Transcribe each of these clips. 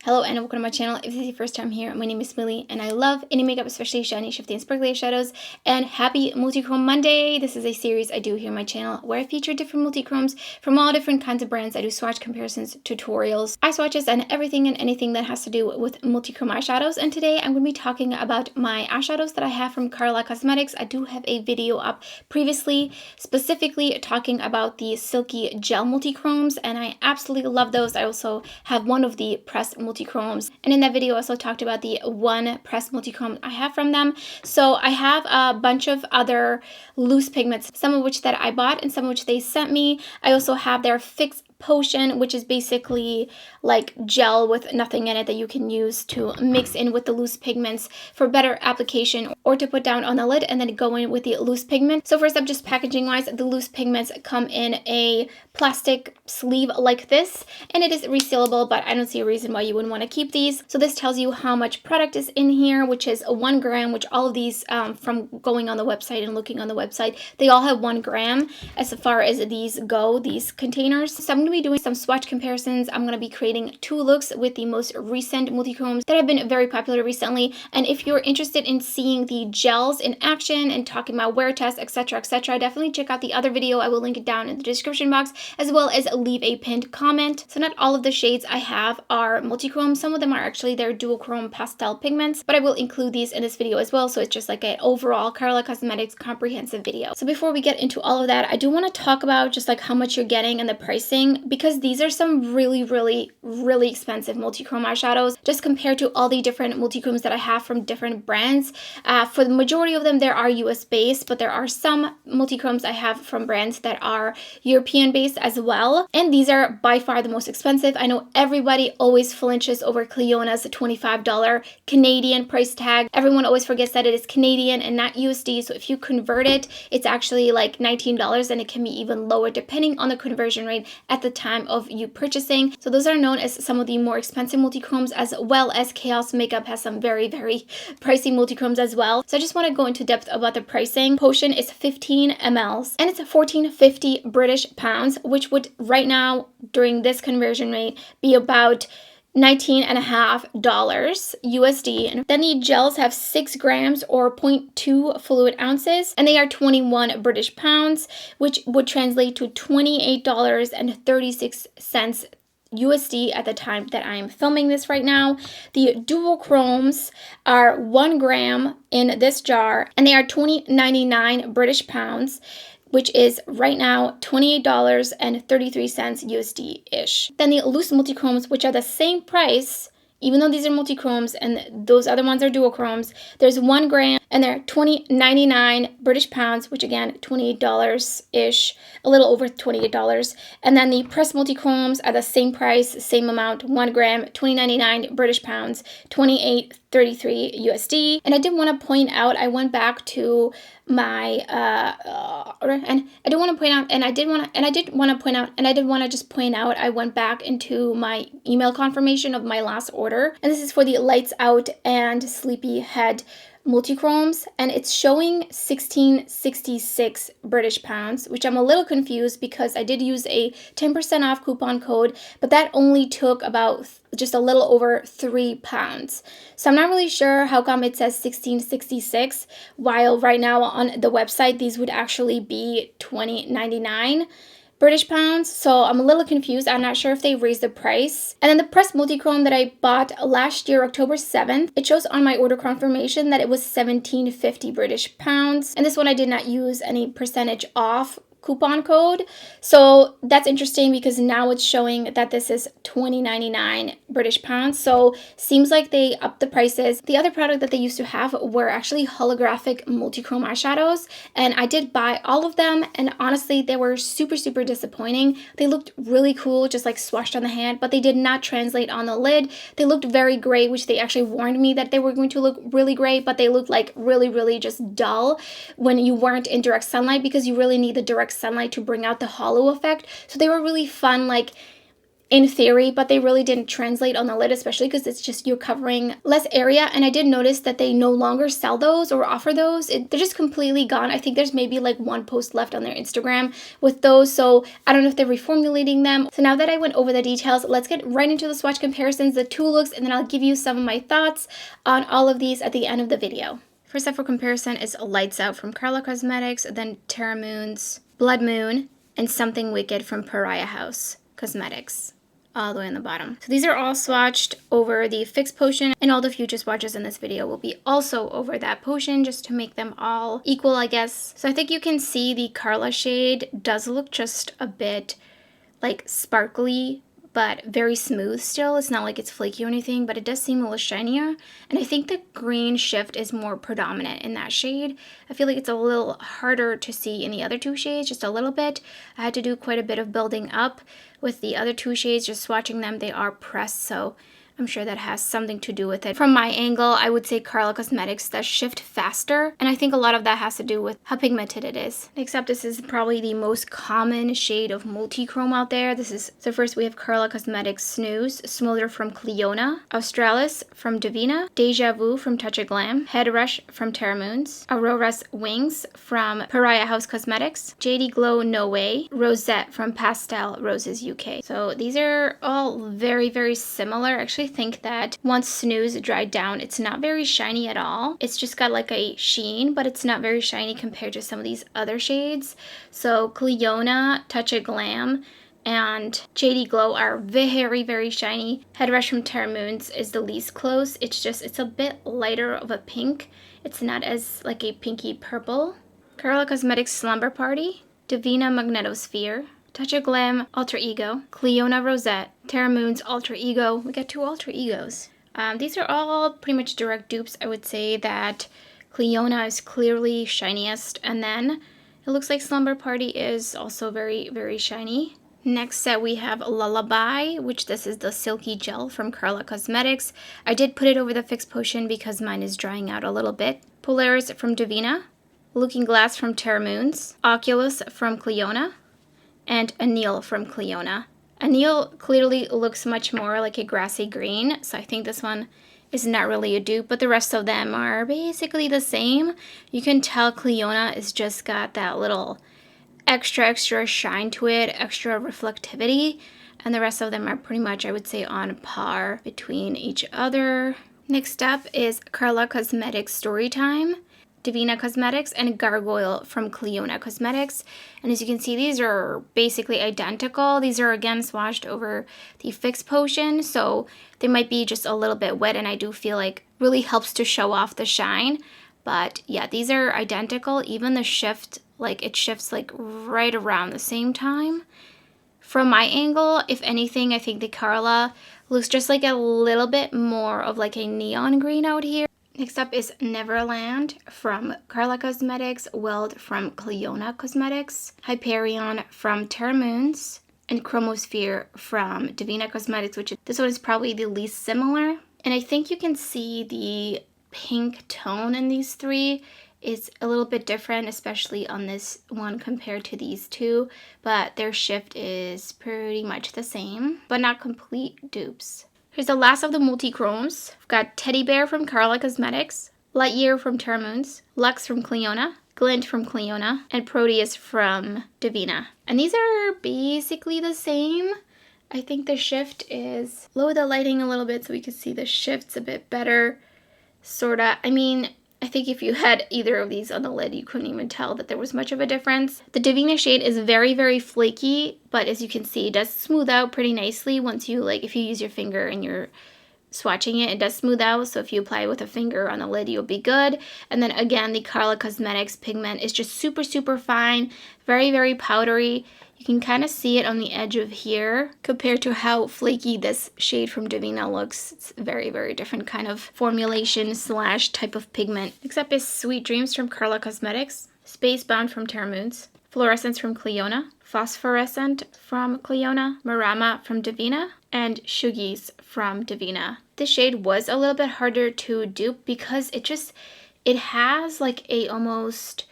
Hello and welcome to my channel. If this is your first time here, my name is Millie and I love any makeup, especially shiny, shifty, and sparkly shadows. And happy Multichrome Monday! This is a series I do here on my channel where I feature different multichromes from all different kinds of brands. I do swatch comparisons, tutorials, eye swatches, and everything and anything that has to do with multichrome eyeshadows. And today I'm going to be talking about my eyeshadows that I have from Karla Cosmetics. I do have a video up previously specifically talking about the silky gel multichromes and I absolutely love those. I also have one of the pressed multichromes, and in that video I also talked about the one pressed multichrome I have from them. So I have a bunch of other loose pigments, some of which that I bought and some of which they sent me. I also have their fix potion, which is basically like gel with nothing in it that you can use to mix in with the loose pigments for better application or to put down on the lid and then go in with the loose pigment. So first up, just packaging wise, the loose pigments come in a plastic sleeve like this, and it is resealable, but I don't see a reason why you wouldn't want to keep these. So this tells you how much product is in here, which is 1 gram, which all of these from going on the website and looking on the website, they all have 1 gram as far as these go, these containers. So I'm going to be doing some swatch comparisons. I'm going to be creating 2 looks with the most recent multichromes that have been very popular recently. And if you're interested in seeing the gels in action and talking about wear tests, etc., definitely check out the other video. I will link it down in the description box, as well as leave a pinned comment. So not all of the shades I have are multichrome. Some of them are actually their duochrome pastel pigments, but I will include these in this video as well. So it's just like an overall Karla Cosmetics comprehensive video. So before we get into all of that, I do want to talk about just like how much you're getting and the pricing, because these are some really expensive multichrome eyeshadows just compared to all the different multichromes that I have from different brands. For the majority of them, there are US based, but there are some multichromes I have from brands that are European based as well. And these are by far the most expensive. I know everybody always flinches over Clionadh's $25 Canadian price tag. Everyone always forgets that it is Canadian and not USD. So if you convert it, it's actually like $19, and it can be even lower depending on the conversion rate at the time of you purchasing. So those are known as some of the more expensive multichromes, as well as Chaos Makeup has some very pricey multichromes as well. So I just want to go into depth about the pricing. Potion is 15 mls and it's 1450 British pounds, which would right now during this conversion rate be about $19.50 USD. And then the gels have 6 grams or 0.2 fluid ounces, and they are 21 British pounds, which would translate to $28.36 USD at the time that I am filming this right now. The Duochromes are 1 gram in this jar, and they are 20.99 British pounds, which is right now $28.33 USD-ish. Then the loose multichromes, which are the same price, even though these are multichromes and those other ones are duochromes, there's 1 gram and they're 20.99 British pounds, which again, $28-ish, a little over $28. And then the pressed multichromes are the same price, same amount, 1 gram, 20.99 British pounds, $28.33 USD. And I did want to point out, I went back to my I went back into my email confirmation of my last order, and this is for the Lights Out and Sleepy Head multichromes, and it's showing 1666 British pounds, which I'm a little confused because I did use a 10% off coupon code, but that only took about just a little over 3 pounds. So I'm not really sure how come it says 1666 while right now on the website these would actually be 20.99 British pounds. So I'm a little confused. I'm not sure if they raised the price. And then the pressed multichrome that I bought last year, October 7th, it shows on my order confirmation that it was 1750 British pounds. And this one I did not use any percentage off coupon code. So that's interesting because now it's showing that this is 20.99 British pounds. So seems like they upped the prices. The other product that they used to have were actually holographic multichrome eyeshadows, and I did buy all of them, and honestly they were super disappointing. They looked really cool, just like swatched on the hand, but they did not translate on the lid. They looked very gray, which they actually warned me that they were going to look really gray, but they looked like really just dull when you weren't in direct sunlight, because you really need the direct sunlight to bring out the hollow effect. So they were really fun, like in theory, but they really didn't translate on the lid, especially because it's just you're covering less area. And I did notice that they no longer sell those or offer those. They're just completely gone. I think there's maybe like one post left on their Instagram with those, so I don't know if they're reformulating them. So now that I went over the details, let's get right into the swatch comparisons, the two looks, and then I'll give you some of my thoughts on all of these at the end of the video. First up for comparison is Lights Out from Karla Cosmetics, then Terra Moon's Blood Moon, and Something Wicked from Pariah House Cosmetics, all the way on the bottom. So these are all swatched over the Fix Potion, and all the future swatches in this video will be also over that potion, just to make them all equal, I guess. So I think you can see the Karla shade does look just a bit like sparkly, but very smooth still. It's not like it's flaky or anything, but it does seem a little shinier. And I think the green shift is more predominant in that shade. I feel like it's a little harder to see in the other two shades, just a little bit. I had to do quite a bit of building up with the other two shades, just swatching them. They are pressed, so I'm sure that has something to do with it. From my angle, I would say Karla Cosmetics does shift faster, and I think a lot of that has to do with how pigmented it is. Next up, this is probably the most common shade of multichrome out there. So first we have Karla Cosmetics Snooze, Smolder from Clionadh, Australis from Divina, Deja Vu from Touch of Glam, Head Rush from Terra Moons, Aurora's Wings from Pariah House Cosmetics, JD Glow No Way, Rosette from Pastel Roses UK. So these are all very, very similar. Actually, think that once Snooze dried down, it's not very shiny at all. It's just got like a sheen, but it's not very shiny compared to some of these other shades. So Clionadh, Touch of Glam, and JD Glow are very, very shiny. Head Rush from Terra Moons is the least close. It's a bit lighter of a pink. It's not as like a pinky purple. Karla Cosmetics Slumber Party, Divina Magnetosphere, Touch of Glam Alter Ego, Clionadh Rosette, Terra Moon's Alter Ego. We got two alter egos. These are all pretty much direct dupes. I would say that Clionadh is clearly shiniest, and then it looks like Slumber Party is also very, very shiny. Next set we have Lullaby, which this is the Silky Gel from Karla Cosmetics. I did put it over the Fix Potion because mine is drying out a little bit. Polaris from Divina, Looking Glass from Terra Moons, Oculus from Clionadh, and Anil from Clionadh. Anil clearly looks much more like a grassy green, so I think this one is not really a dupe, but the rest of them are basically the same. You can tell Clionadh has just got that little extra shine to it, extra reflectivity, and the rest of them are pretty much, I would say, on par between each other. Next up is Karla Cosmetics Storytime, Divina Cosmetics, and Gargoyle from Clionadh Cosmetics. And as you can see, these are basically identical. These are again swatched over the Fix Potion, so they might be just a little bit wet, and I do feel like really helps to show off the shine. But yeah, these are identical. Even the shift, like it shifts like right around the same time. From my angle, if anything, I think the Karla looks just like a little bit more of like a neon green out here. Next up is Neverland from Karla Cosmetics, Weld from Clionadh Cosmetics, Hyperion from Terra Moons, and Chromosphere from Divina Cosmetics, which this one is probably the least similar. And I think you can see the pink tone in these three is a little bit different, especially on this one compared to these two, but their shift is pretty much the same, but not complete dupes. Here's the last of the multichromes. We've got Teddy Bear from Karla Cosmetics, Lightyear from Terra Moons, Lux from Clionadh, Glint from Clionadh, and Proteus from Divina. And these are basically the same. I think the shift is, lower the lighting a little bit so we can see the shifts a bit better, sorta. I mean, I think if you had either of these on the lid, you couldn't even tell that there was much of a difference. The Divina shade is very, very flaky, but as you can see, it does smooth out pretty nicely once you, like, if you use your finger and you're swatching it, it does smooth out. So if you apply it with a finger on the lid, you'll be good. And then again, the Karla Cosmetics pigment is just super, super fine, very, very powdery. You can kind of see it on the edge of here compared to how flaky this shade from Divina looks. It's very, very different kind of formulation slash type of pigment. Next up is Sweet Dreams from Karla Cosmetics, Spacebound from Terra Moons, Fluorescence from Clionadh, Phosphorescent from Clionadh, Marama from Divina, and Shuggies from Divina. This shade was a little bit harder to dupe because it has like a almost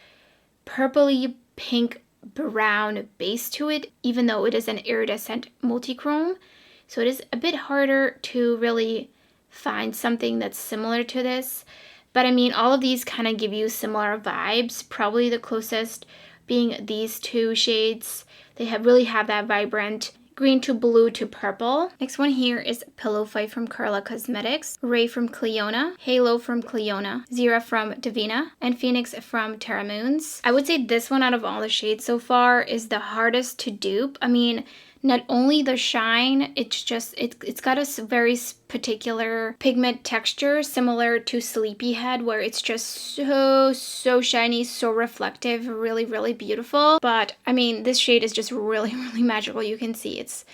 purpley pink brown base to it, even though it is an iridescent multichrome. So it is a bit harder to really find something that's similar to this. But I mean, all of these kind of give you similar vibes. Probably the closest being these two shades. They really have that vibrant green to blue to purple. Next one here is Pillow Fight from Karla Cosmetics, Ray from Clionadh, Halo from Clionadh, Zira from Divina, and Phoenix from Terra. I would say this one out of all the shades so far is the hardest to dupe. I mean, not only the shine, it's got a very particular pigment texture similar to Sleepyhead, where it's just so shiny, so reflective, really beautiful. But I mean, this shade is just really magical. You can see it's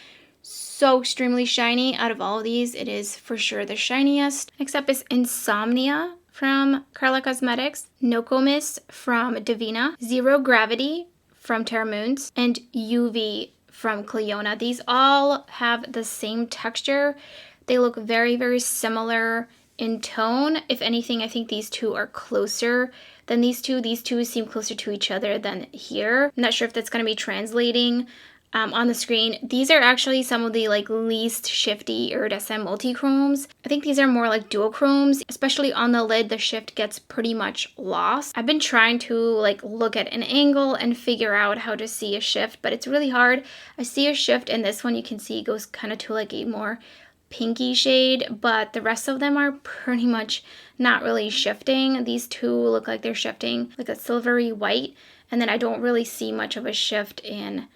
so extremely shiny. Out of all of these, it is for sure the shiniest. Next up is Insomnia from Karla Cosmetics, Nokomis from Divina, Zero Gravity from Terra, and UV from Clionadh. These all have the same texture. They look very similar in tone. If anything, I think these two are closer than these two. These two seem closer to each other than here. I'm not sure if that's going to be translating on the screen. These are actually some of the least shifty iridescent multichromes. I think these are more like duochromes, especially on the lid. The shift gets pretty much lost. I've been trying to look at an angle and figure out how to see a shift, but it's really hard. I see a shift in this one. You can see it goes kind of to a more pinky shade, but the rest of them are pretty much not really shifting. These two look like they're shifting like a silvery white, and then I don't really see much of a shift in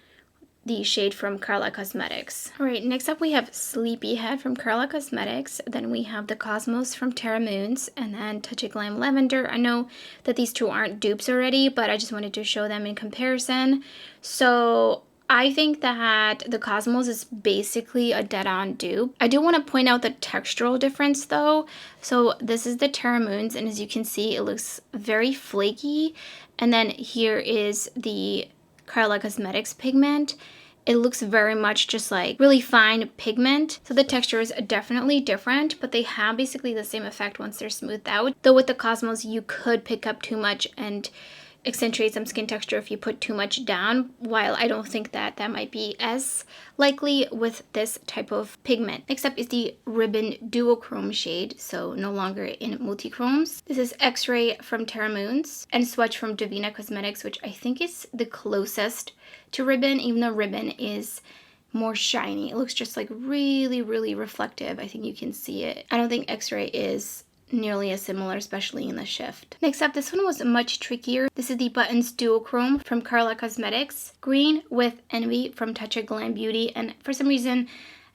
the shade from Karla Cosmetics. All right, next up we have Sleepyhead from Karla Cosmetics. Then we have the Cosmos from Terra, and then Touch of Glam Lavender. I know that these two aren't dupes already, but I just wanted to show them in comparison. So I think that the Cosmos is basically a dead-on dupe. I do want to point out the textural difference though. So this is the Terra, and as you can see, it looks very flaky. And then here is the Karla Cosmetics pigment. It looks very much just like really fine pigment. So the texture is definitely different, but they have basically the same effect once they're smoothed out. Though with the Cosmos, you could pick up too much and accentuate some skin texture if you put too much down, while I don't think that might be as likely with this type of pigment. Next up is the Ribbon Duochrome shade, so no longer in multichromes. This is X-Ray from Terra, and Swatch from Divina Cosmetics, which I think is the closest to Ribbon, even though Ribbon is more shiny. It looks just really reflective. I think you can see it. I don't think X-Ray is nearly as similar, especially in the shift. Next up, this one was much trickier. This is the Buttons Duochrome from Karla Cosmetics, Green with Envy from Touch of Glam Beauty, and for some reason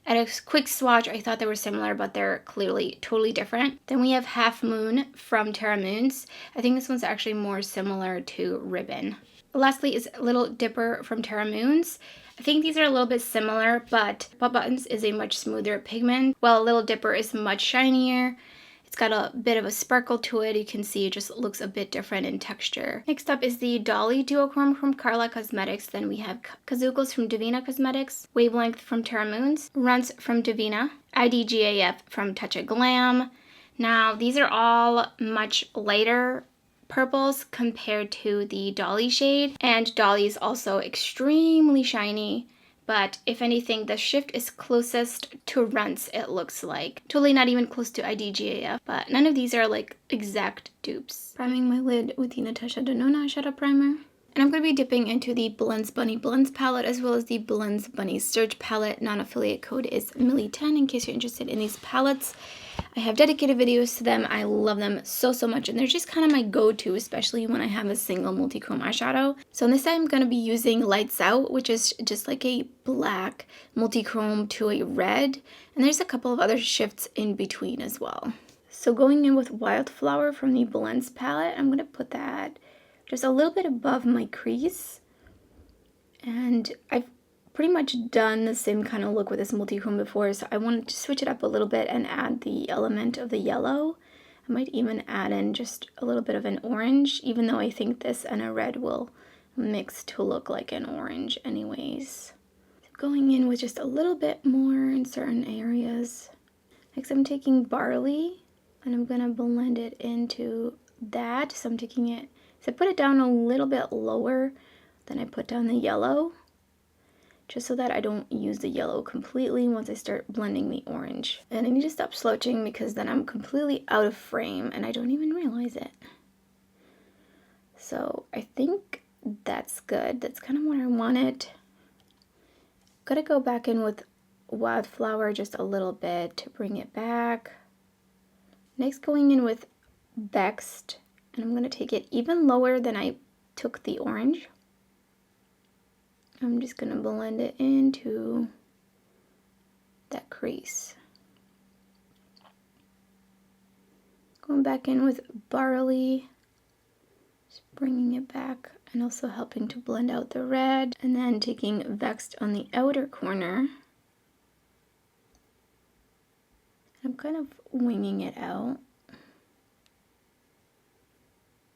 at a quick swatch I thought they were similar, but they're clearly totally different. Then we have Half Moon from Terra. I think this one's actually more similar to Ribbon. Lastly is Little Dipper from Terra. I think these are a little bit similar, but Buttons is a much smoother pigment, while Little Dipper is much shinier. It's got a bit of a sparkle to it. You can see it just looks a bit different in texture. Next up is the Dolly Duochrome from Karla Cosmetics. Then we have Kazuko's from Divina Cosmetics, Wavelength from Terra, Runts from Divina, IDGAF from Touch of Glam. Now, these are all much lighter purples compared to the Dolly shade, and Dolly is also extremely shiny. But if anything, the shift is closest to Runts, it looks like. Totally not even close to IDGAF, but none of these are exact dupes. Priming my lid with the Natasha Denona eyeshadow primer. And I'm going to be dipping into the Blends Bunny Blends palette, as well as the Blends Bunny Surge palette. Non-affiliate code is Millie10 in case you're interested in these palettes. I have dedicated videos to them. I love them so much, and they're just kind of my go-to, especially when I have a single multi-chrome eyeshadow. So on this side, I'm going to be using Lights Out, which is just like a black multi-chrome to a red, and there's a couple of other shifts in between as well. So going in with Wildflower from the Blends palette, I'm going to put that just a little bit above my crease, and I've pretty much done the same kind of look with this multi-chrome before, so I wanted to switch it up a little bit and add the element of the yellow. I might even add in just a little bit of an orange, even though I think this and a red will mix to look like an orange anyways. So going in with just a little bit more in certain areas. Next I'm taking Barley, and I'm going to blend it into that. So I'm taking it, so I put it down a little bit lower than I put down the yellow. just so that I don't use the yellow completely once I start blending the orange. And I need to stop slouching because then I'm completely out of frame and I don't even realize it. So I think that's good. That's kind of what I wanted. Gotta go back in with Wildflower just a little bit to bring it back. Next, going in with Vexed, and I'm gonna take it even lower than I took the orange. I'm just gonna blend it into that crease. Going back in with Barley, just bringing it back and also helping to blend out the red, and then taking Vexed on the outer corner. I'm kind of winging it out.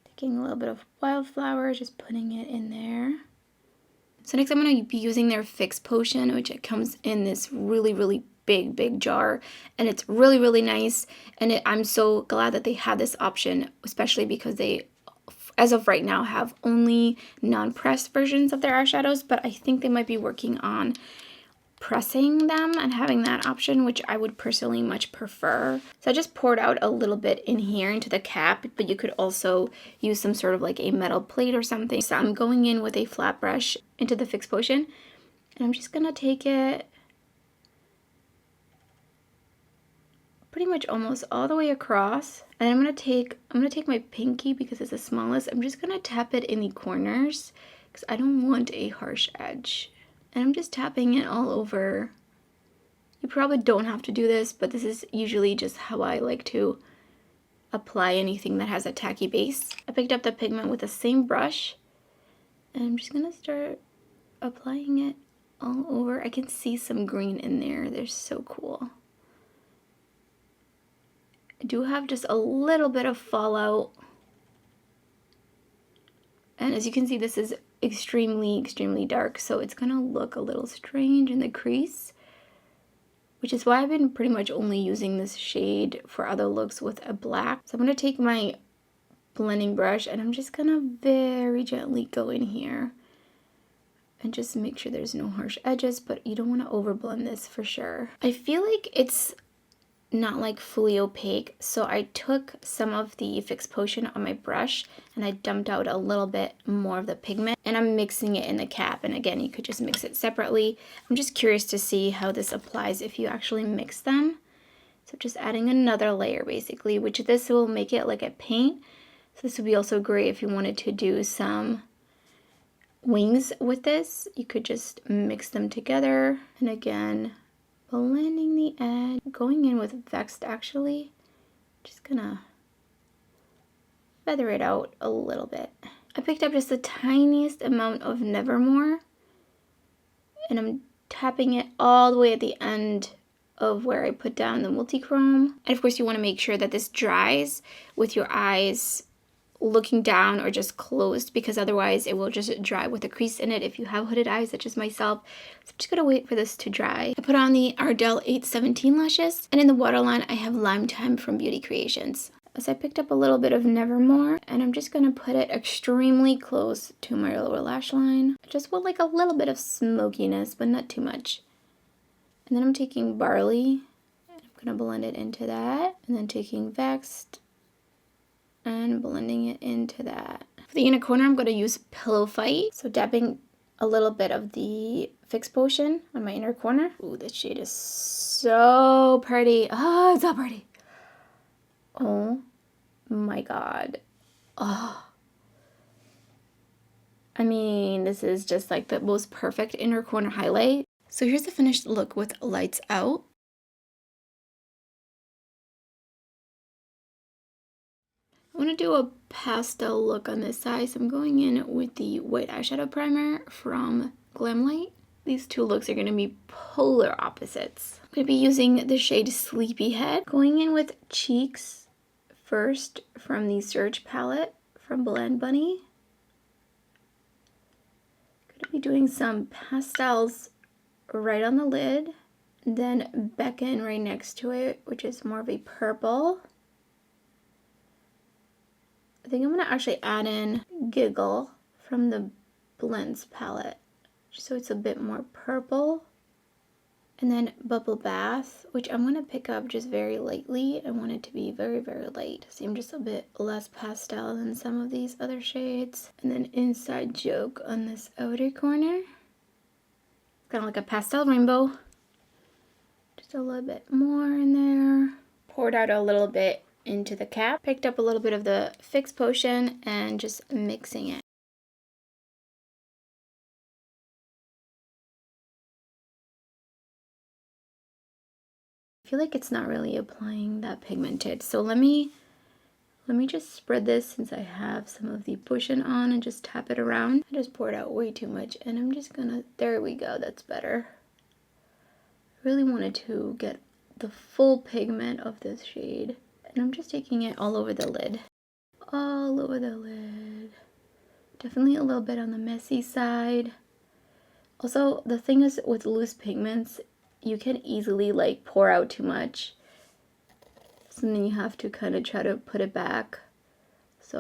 Taking a little bit of Wildflower, just putting it in there. So next I'm going to be using their Fix Potion, which it comes in this really big jar, and it's really nice. And I'm so glad that they have this option, especially because they, as of right now, have only non-pressed versions of their eyeshadows, but I think they might be working on pressing them and having that option, which I would personally much prefer. So I just poured out a little bit in here into the cap, but you could also use some sort of like a metal plate or something. So I'm going in with a flat brush into the Fix Potion, and I'm just gonna take it pretty much almost all the way across, and I'm gonna take my pinky because it's the smallest. I'm just gonna tap it in the corners because I don't want a harsh edge. And I'm just tapping it all over. You probably don't have to do this, but this is usually just how I like to apply anything that has a tacky base. I picked up the pigment with the same brush, and I'm just gonna start applying it all over. I can see some green in there. They're so cool. I do have just a little bit of fallout. And as you can see, this is extremely dark, so it's gonna look a little strange in the crease, which is why I've been pretty much only using this shade for other looks with a black. So I'm gonna take my blending brush and I'm just gonna very gently go in here and just make sure there's no harsh edges, but you don't want to overblend this for sure. I feel like it's not like fully opaque, so I took some of the Fix Potion on my brush and I dumped out a little bit more of the pigment, and I'm mixing it in the cap. And again, you could just mix it separately. I'm just curious to see how this applies if you actually mix them. So just adding another layer basically, which this will make it like a paint. So this would be also great if you wanted to do some wings with this. You could just mix them together, and again, blending the edge, going in with Vexed actually, just gonna feather it out a little bit. I picked up just the tiniest amount of Nevermore, and I'm tapping it all the way at the end of where I put down the Multichrome. And of course you want to make sure that this dries with your eyes looking down or just closed, because otherwise it will just dry with a crease in it if you have hooded eyes such as myself. So I'm just gonna wait for this to dry. I put on the Ardell 817 lashes, and in the waterline I have Lime Time from Beauty Creations. So I picked up a little bit of Nevermore, and I'm just gonna put it extremely close to my lower lash line. I just want like a little bit of smokiness, but not too much. And then I'm taking Barley, and I'm gonna blend it into that, and then taking Vexed and blending it into that. For the inner corner, I'm going to use Pillow Fight. So dabbing a little bit of the Fix Potion on my inner corner. Ooh, this shade is so pretty. Oh, it's so pretty. Oh my god. Oh. I mean, this is just like the most perfect inner corner highlight. So here's the finished look with lights out. I want to do a pastel look on this side, so I'm going in with the white eyeshadow primer from Glamlight. These two looks are going to be polar opposites. I'm going to be using the shade Sleepyhead. Going in with Cheeks first from the Surge palette from Blend Bunny. Going to be doing some pastels right on the lid, then Beckon right next to it, which is more of a purple. I think I'm going to actually add in Giggle from the Blends palette. so it's a bit more purple. And then Bubble Bath, which I'm going to pick up just very lightly. I want it to be very, very light. Seem just a bit less pastel than some of these other shades. And then Inside Joke on this outer corner. Kind of like a pastel rainbow. Just a little bit more in there. Poured out a little bit into the cap. Picked up a little bit of the Fix Potion and just mixing it. I feel like it's not really applying that pigmented. So let me just spread this since I have some of the potion on and just tap it around. I just poured out way too much and I'm just gonna, there we go, that's better. I really wanted to get the full pigment of this shade. And I'm just taking it all over the lid. All over the lid. Definitely a little bit on the messy side. Also, the thing is with loose pigments, you can easily like pour out too much. So then you have to kind of try to put it back. So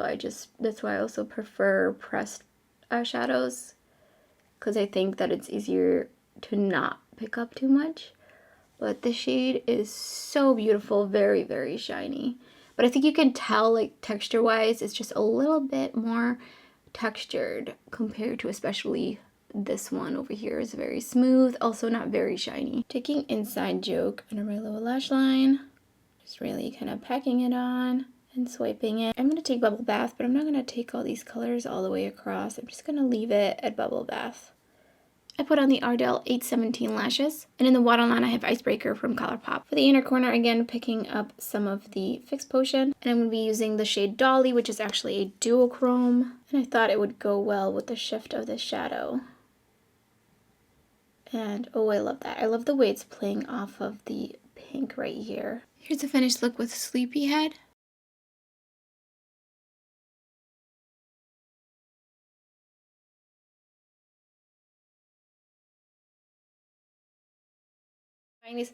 that's why I also prefer pressed eyeshadows. Because I think that it's easier to not pick up too much. But the shade is so beautiful, very, very shiny. But I think you can tell like texture wise, it's just a little bit more textured compared to especially this one over here is very smooth, also not very shiny. Taking Inside Joke under my lower lash line, just really kind of packing it on and swiping it. I'm going to take Bubble Bath, but I'm not going to take all these colors all the way across. I'm just going to leave it at Bubble Bath. I put on the Ardell 817 lashes, and in the waterline I have Icebreaker from ColourPop. For the inner corner, again, picking up some of the Fix Potion, and I'm going to be using the shade Dolly, which is actually a duochrome, and I thought it would go well with the shift of this shadow. And oh, I love that. I love the way it's playing off of the pink right here. Here's the finished look with Sleepyhead.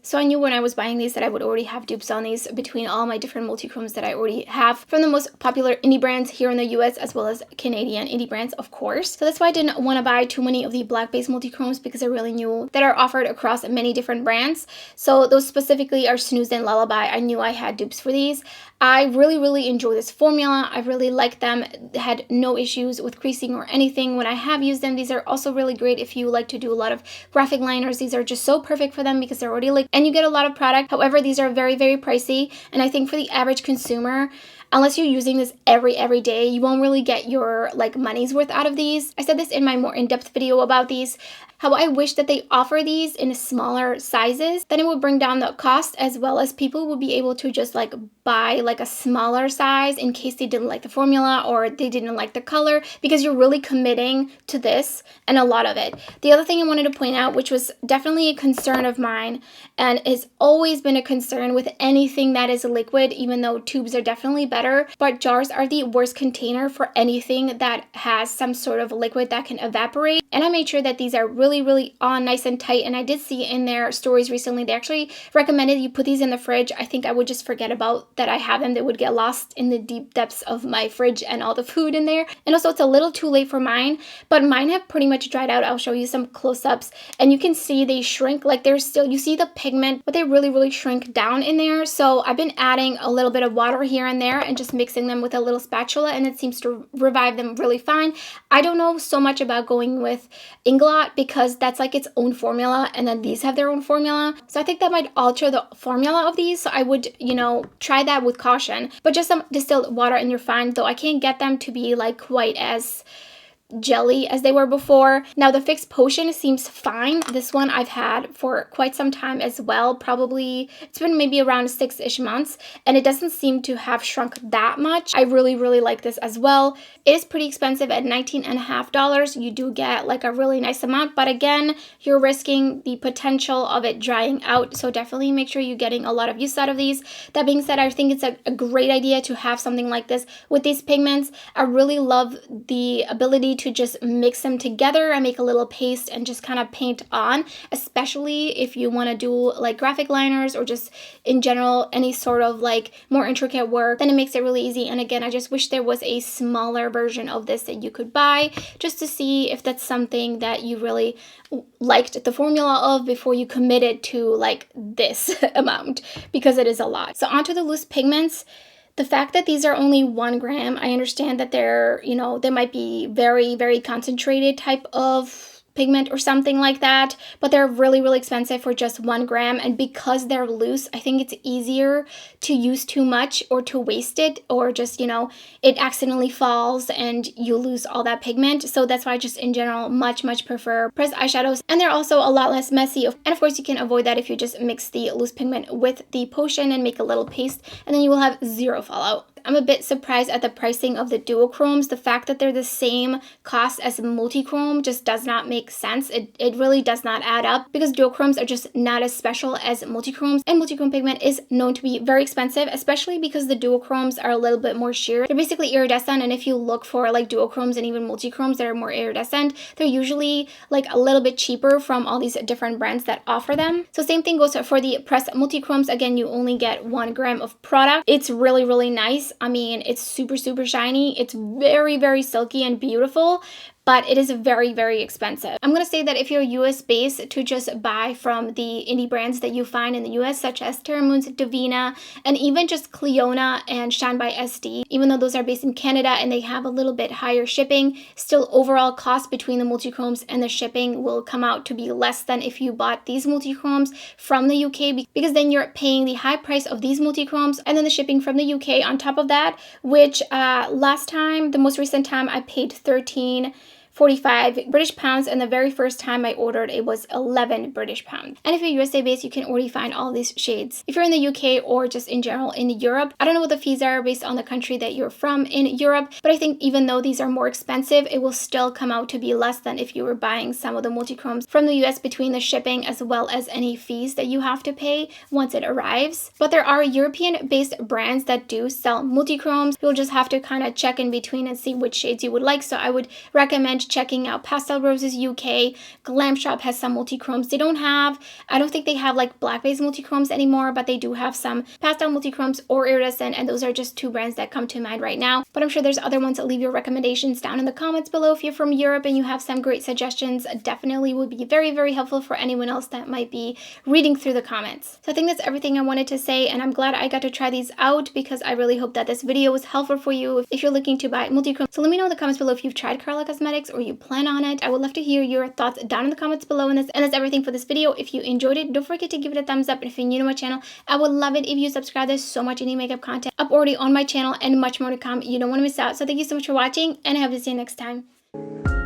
So I knew when I was buying these that I would already have dupes on these between all my different multichromes that I already have from the most popular indie brands here in the US as well as Canadian indie brands, of course. So that's why I didn't want to buy too many of the black-based multichromes because I really knew that are offered across many different brands. So those specifically are Snooze and Lullaby. I knew I had dupes for these. I really enjoy this formula. I really like them. Had no issues with creasing or anything when I have used them. These are also really great if you like to do a lot of graphic liners. These are just so perfect for them because they're already like, and you get a lot of product. However, these are very pricey, and I think for the average consumer, unless you're using this every day, you won't really get your like money's worth out of these. I said this in my more in-depth video about these, how I wish that they offer these in smaller sizes. Then it would bring down the cost, as well as people would be able to just like buy like a smaller size in case they didn't like the formula or they didn't like the color, because you're really committing to this and a lot of it. The other thing I wanted to point out, which was definitely a concern of mine and has always been a concern with anything that is liquid, even though tubes are definitely better, but jars are the worst container for anything that has some sort of liquid that can evaporate. And I made sure that these are really on nice and tight, and I did see in their stories recently they actually recommended you put these in the fridge. I think I would just forget about that I have them. They would get lost in the deep depths of my fridge and all the food in there. And also it's a little too late for mine, but mine have pretty much dried out. I'll show you some close-ups and you can see they shrink, like they're still, you see the pigment, but they really shrink down in there. So I've been adding a little bit of water here and there and just mixing them with a little spatula, and it seems to revive them really fine. I don't know so much about going with Inglot because that's like its own formula, and then these have their own formula. So I think that might alter the formula of these. So I would, you know, try that with caution. But just some distilled water and you're fine, though I can't get them to be like quite as jelly as they were before. Now the Fix Potion seems fine. This one I've had for quite some time as well. Probably it's been maybe around 6-ish months, and it doesn't seem to have shrunk that much. I really like this as well. It is pretty expensive at $19.50. You do get like a really nice amount, but again, you're risking the potential of it drying out. So definitely make sure you're getting a lot of use out of these. That being said, I think it's a great idea to have something like this with these pigments. I really love the ability to just mix them together and make a little paste and just kind of paint on, especially if you want to do like graphic liners or just in general any sort of like more intricate work. Then it makes it really easy. And again, I just wish there was a smaller version of this that you could buy just to see if that's something that you really liked the formula of before you committed to like this amount, because it is a lot. So onto the loose pigments. The fact that these are only 1 gram, I understand that they're, you know, they might be very, very concentrated type of pigment or something like that, but they're really, really expensive for just 1 gram. And because they're loose, I think it's easier to use too much or to waste it, or just, you know, it accidentally falls and you lose all that pigment. So that's why I just in general much prefer pressed eyeshadows, and they're also a lot less messy. And of course you can avoid that if you just mix the loose pigment with the potion and make a little paste, and then you will have zero fallout. I'm a bit surprised at the pricing of the Duochromes. The fact that they're the same cost as Multichrome just does not make sense. It really does not add up, because Duochromes are just not as special as Multichromes, and Multichrome pigment is known to be very expensive, especially because the Duochromes are a little bit more sheer. They're basically iridescent, and if you look for like Duochromes and even Multichromes that are more iridescent, they're usually like a little bit cheaper from all these different brands that offer them. So same thing goes for the pressed Multichromes. Again, you only get 1 gram of product. It's really, really nice. I mean, it's super shiny. It's very silky and beautiful, but it is very, very expensive. I'm going to say that if you're US based, to just buy from the indie brands that you find in the US, such as Terra, Divina, and even just Clionadh and Shine by SD, even though those are based in Canada and they have a little bit higher shipping, still overall cost between the Multichromes and the shipping will come out to be less than if you bought these Multichromes from the UK, because then you're paying the high price of these Multichromes and then the shipping from the UK on top of that, which last time, the most recent time, I paid 13.45 British pounds, and the very first time I ordered it was 11 British pounds. And if you're USA based, you can already find all these shades. If you're in the UK or just in general in Europe, I don't know what the fees are based on the country that you're from in Europe, but I think even though these are more expensive, it will still come out to be less than if you were buying some of the Multichromes from the US, between the shipping as well as any fees that you have to pay once it arrives. But there are European based brands that do sell Multichromes. You'll just have to kind of check in between and see which shades you would like. So I would recommend checking out Pastel Roses UK. Glam Shop has some Multichromes. I don't think they have like black based Multichromes anymore, but they do have some pastel Multichromes or iridescent, and those are just 2 brands that come to mind right now. But I'm sure there's other ones. Leave your recommendations down in the comments below if you're from Europe and you have some great suggestions. Definitely would be very helpful for anyone else that might be reading through the comments. So I think that's everything I wanted to say, and I'm glad I got to try these out, because I really hope that this video was helpful for you if you're looking to buy Multichrome. So let me know in the comments below if you've tried Karla Cosmetics or you plan on it. I would love to hear your thoughts down in the comments below. And that's everything for this video. If you enjoyed it, don't forget to give it a thumbs up. And if you're new to my channel, I would love it if you subscribe. There's so much indie makeup content up already on my channel and much more to come. You don't want to miss out. So thank you so much for watching, and I hope to see you next time.